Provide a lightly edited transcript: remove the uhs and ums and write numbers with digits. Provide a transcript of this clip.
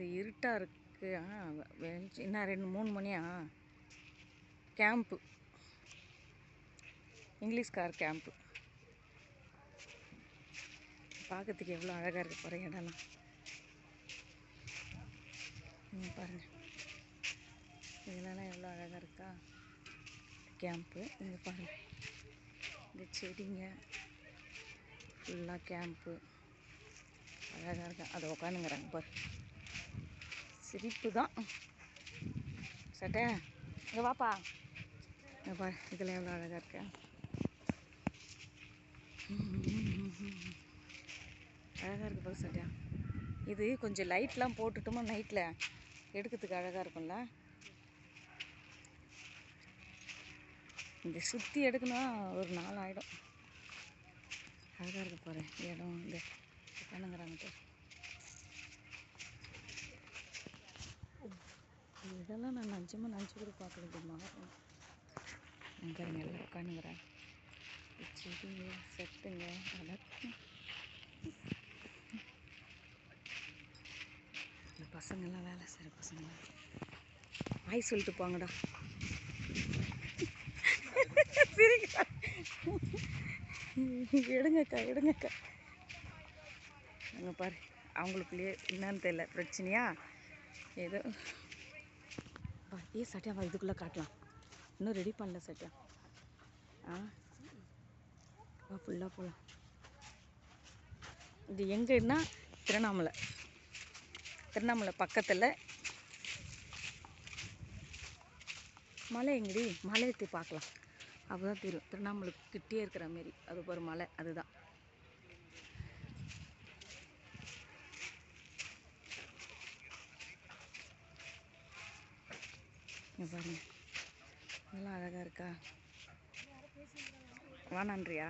இது இருட்டாக இருக்குது. இன்னும் 2-3 மணியா? கேம்ப்பு, இங்கிலீஷ்கார் கேம்ப்பு. பார்க்கறதுக்கு எவ்வளோ அழகாக இருக்குது பாருங்க இடம்லாம். பாருங்கள், இதெல்லாம் எவ்வளோ அழகாக இருக்கா கேம்ப்பு. இங்கே பாருங்கள், இந்த செடிங்க ஃபுல்லாக கேம்ப்பு அழகாக இருக்கா. அதை உட்காந்துங்கிறாங்க பாரு, சிரிப்பு தான். சட்டை இங்கே வாப்பா, இங்கே பாரு, இதில் எவ்வளோ அழகாக இருக்கா. அழகாக இருக்குது பாரு சட்டையா. இது கொஞ்சம் லைட்லாம் போட்டுட்டோமா நைட்டில் எடுக்கிறதுக்கு அழகாக இருக்கும்ல. இந்த சுற்றி எடுக்கணும் ஒரு 4 ஆகிடும். அழகாக இருக்கு பாரு இடம். இந்த உட்காந்துங்கிறாங்க பாரு. இதெல்லாம் நான் நினச்சி கூட பார்க்கறது மாறும். பாருங்க எல்லாம் உட்காந்துங்கிறாங்க. செடிங்க செத்துங்க வளர்க்கும். இந்த பசங்கள்லாம் வேலை செய்கிற பசங்களாம் வாய் சொல்லிட்டு போங்கடா. சிரிக்கா, எடுங்கக்கா. அங்கே பாரு, அவங்களுக்குள்ளேயே என்னன்னு தெரியல பிரச்சனையா ஏதோ. சட்டியா வா, இதுக்குள்ளே காட்டலாம். இன்னும் ரெடி பண்ணல சட்டியா. வா ஃபுல்லாக போகலாம். இது எங்கன்னா திருவண்ணாமலை பக்கத்தில். மலை எங்கடி? மலை எத்தி பார்க்கலாம், அப்போ தான் தெரியும். திருவண்ணாமலை கிட்டே இருக்கிற மாரி அது ஒரு மலை, அதுதான். இங்கே பாருங்க, இதெல்லாம் அழகாக இருக்கா. வானான்றியா?